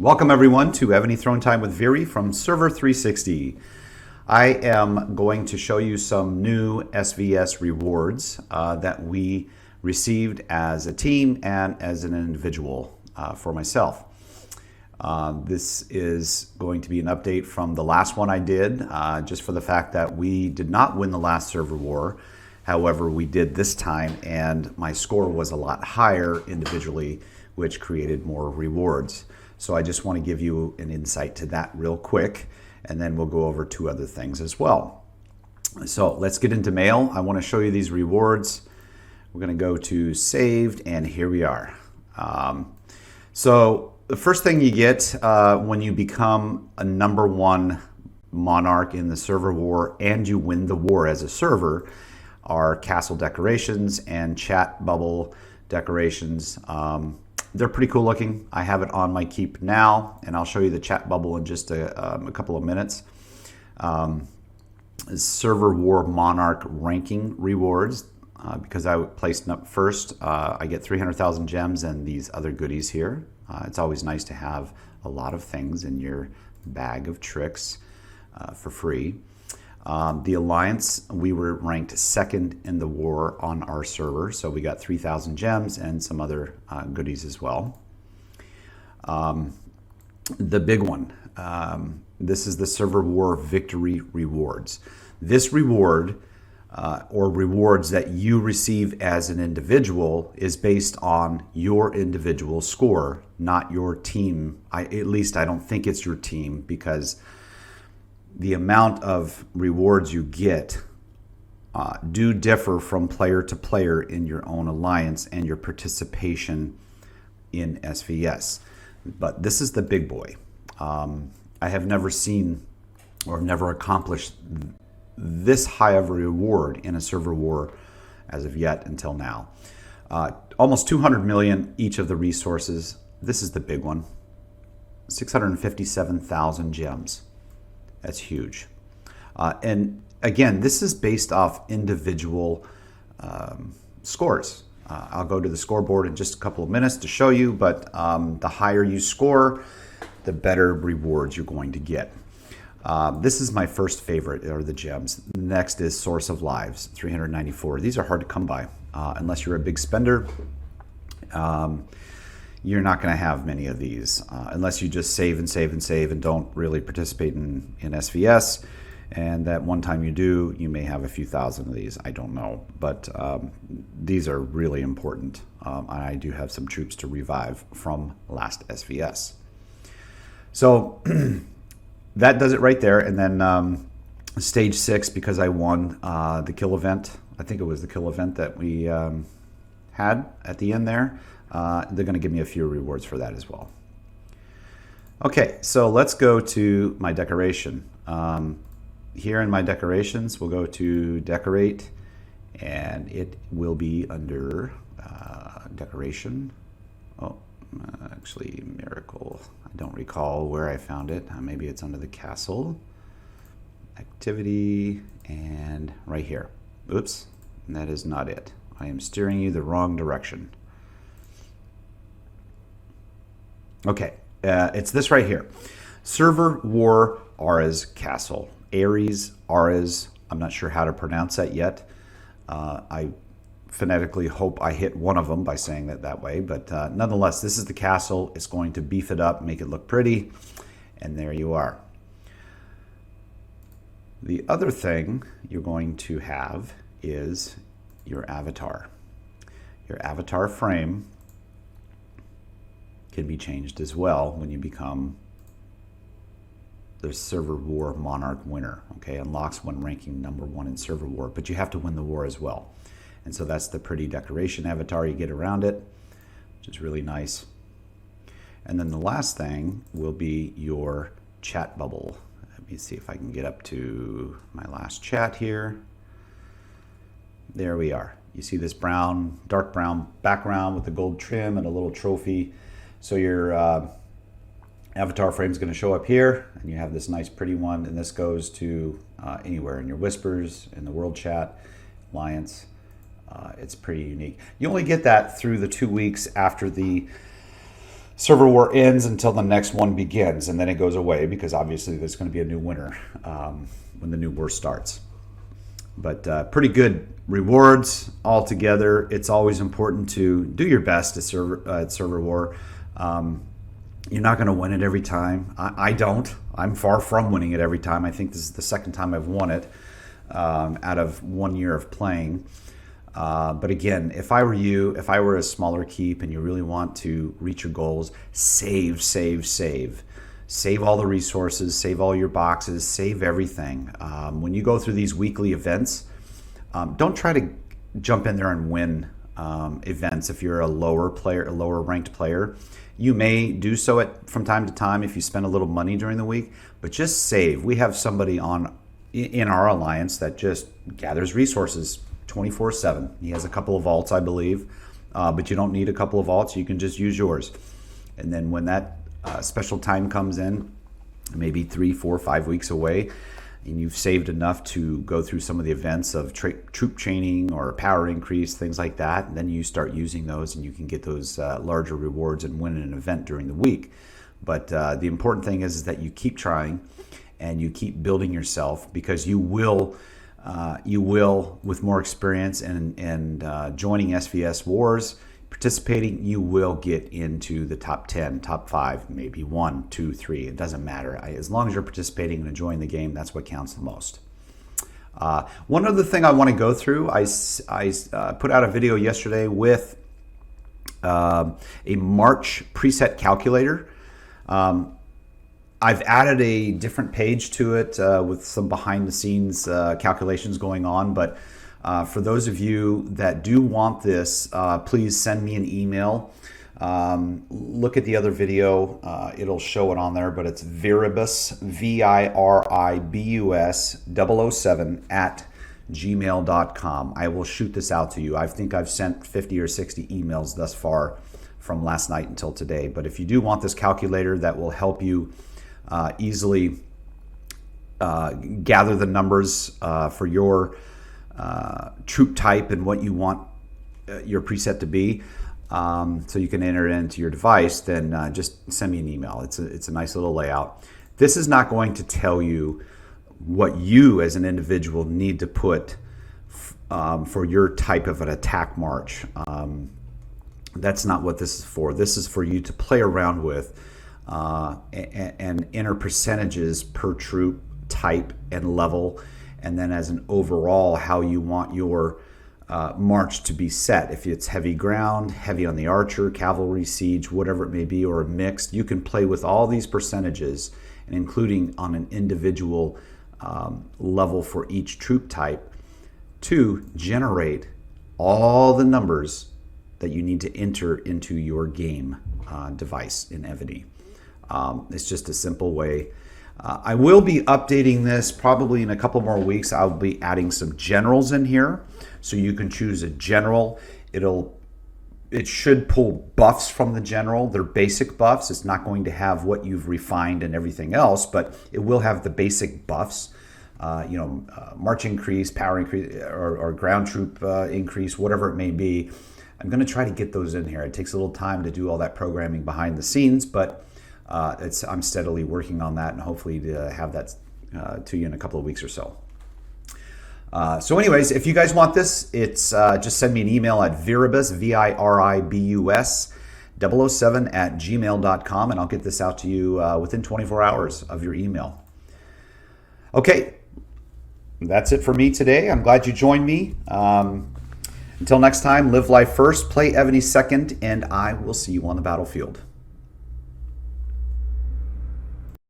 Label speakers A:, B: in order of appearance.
A: Welcome everyone to Evony Throne Time with Viri from Server 360. I am going to show you some new SVS rewards that we received as a team and as an individual for myself. This is going to be an update from the last one I did, just for the fact that we did not win the last server war. However, we did this time, and my score was a lot higher individually, which created more rewards. So I just want to give you an insight to that real quick, and then we'll go over two other things as well. So let's get into mail. I want to show you these rewards. We're going to go to saved, and here we are. So the first thing you get when you become a #1 monarch in the server war and you win the war as a server are castle decorations and chat bubble decorations. They're pretty cool looking. I have it on my keep now, and I'll show you the chat bubble in just a couple of minutes. Server War Monarch ranking rewards. Because I placed up first, I get 300,000 gems and these other goodies here. It's always nice to have a lot of things in your bag of tricks for free. The Alliance, we were ranked second in the war on our server, so we got 3,000 gems and some other goodies as well. The big one, this is the Server War Victory Rewards. This reward, or rewards that you receive as an individual, is based on your individual score, not your team. At least I don't think it's your team, because the amount of rewards you get do differ from player to player in your own alliance and your participation in SVS. But this is the big boy. I have never seen or never accomplished this high of a reward in a server war as of yet until now. Almost 200 million each of the resources. This is the big one. 657,000 gems. That's huge. And again, this is based off individual scores. I'll go to the scoreboard in just a couple of minutes to show you, but the higher you score, the better rewards you're going to get. This is my first favorite, are the gems. Next is Source of Lives, 394. These are hard to come by. Unless you're a big spender, you're not going to have many of these unless you just save and save and save and don't really participate in SVS. And that one time you do, you may have a few thousand of these. I don't know. But these are really important. I do have some troops to revive from last SVS. So that does it right there. And then stage 6, because I won the kill event. I think it was the kill event that we had at the end there. They're going to give me a few rewards for that as well. Okay, so let's go to my decoration. Here in my decorations, we'll go to decorate, and it will be under decoration. Oh, actually, miracle. I don't recall where I found it. Maybe it's under the castle, activity, and right here. Oops, that is not it. I am steering you the wrong direction. Okay, it's this right here. Server War Ares Castle. Ares, Ares, I'm not sure how to pronounce that yet. I phonetically hope I hit one of them by saying that way, but nonetheless, this is the castle. It's going to beef it up, make it look pretty, and there you are. The other thing you're going to have is your avatar. Your avatar frame can be changed as well when you become the Server War Monarch winner. Okay, unlocks when ranking #1 in Server War, but you have to win the war as well. And so that's the pretty decoration avatar you get around it, which is really nice. And then the last thing will be your chat bubble. Let me see if I can get up to my last chat here. There we are. You see this brown, dark brown background with the gold trim and a little trophy. So your avatar frame is going to show up here, and you have this nice pretty one, and this goes to anywhere in your whispers, in the world chat, alliance. It's pretty unique. You only get that through the 2 weeks after the server war ends until the next one begins, and then it goes away because obviously there's going to be a new winner when the new war starts. But pretty good rewards altogether. It's always important to do your best at server war. You're not going to win it every time. I don't. I'm far from winning it every time. I think this is the second time I've won it out of 1 year of playing. But again, if I were you, if I were a smaller keep and you really want to reach your goals, save, save, save. Save all the resources, save all your boxes, save everything. When you go through these weekly events, don't try to jump in there and win events if you're a lower player, a lower ranked player. You may do so from time to time if you spend a little money during the week, but just save. We have somebody in our alliance that just gathers resources 24/7. He has a couple of vaults, I believe, but you don't need a couple of vaults. You can just use yours. And then when that special time comes in, maybe 3, 4, 5 weeks away, and you've saved enough to go through some of the events of troop chaining or power increase, things like that, and then you start using those and you can get those larger rewards and win an event during the week. But the important thing is that you keep trying and you keep building yourself, because you will with more experience and joining SVS wars, participating, you will get into the top 10, top 5, maybe 1, 2, 3. It doesn't matter. As long as you're participating and enjoying the game, that's what counts the most. One other thing I want to go through, I put out a video yesterday with a March preset calculator. I've added a different page to it with some behind the scenes calculations going on, but for those of you that do want this, please send me an email. Look at the other video. It'll show it on there, but it's Viribus, Viribus 007 at gmail.com. I will shoot this out to you. I think I've sent 50 or 60 emails thus far from last night until today. But if you do want this calculator that will help you easily gather the numbers for your troop type and what you want your preset to be, so you can enter it into your device, then just send me an email. It's a nice little layout. This is not going to tell you what you as an individual need to put for your type of an attack march. That's not what this is for. This is for you to play around with and enter percentages per troop type and level, and then as an overall how you want your march to be set. If it's heavy ground, heavy on the archer, cavalry, siege, whatever it may be, or a mixed, you can play with all these percentages, and including on an individual level for each troop type, to generate all the numbers that you need to enter into your game device in Evony. It's just a simple way. I will be updating this probably in a couple more weeks. I'll be adding some generals in here, so you can choose a general. It should pull buffs from the general. They're basic buffs. It's not going to have what you've refined and everything else, but it will have the basic buffs. March increase, power increase, or ground troop increase, whatever it may be. I'm going to try to get those in here. It takes a little time to do all that programming behind the scenes, but I'm steadily working on that, and hopefully to have that to you in a couple of weeks or so. So anyways, if you guys want this, it's just send me an email at Viribus, Viribus 007 at gmail.com, and I'll get this out to you within 24 hours of your email. Okay, that's it for me today. I'm glad you joined me. Until next time, live life first, play Evony second, and I will see you on the battlefield.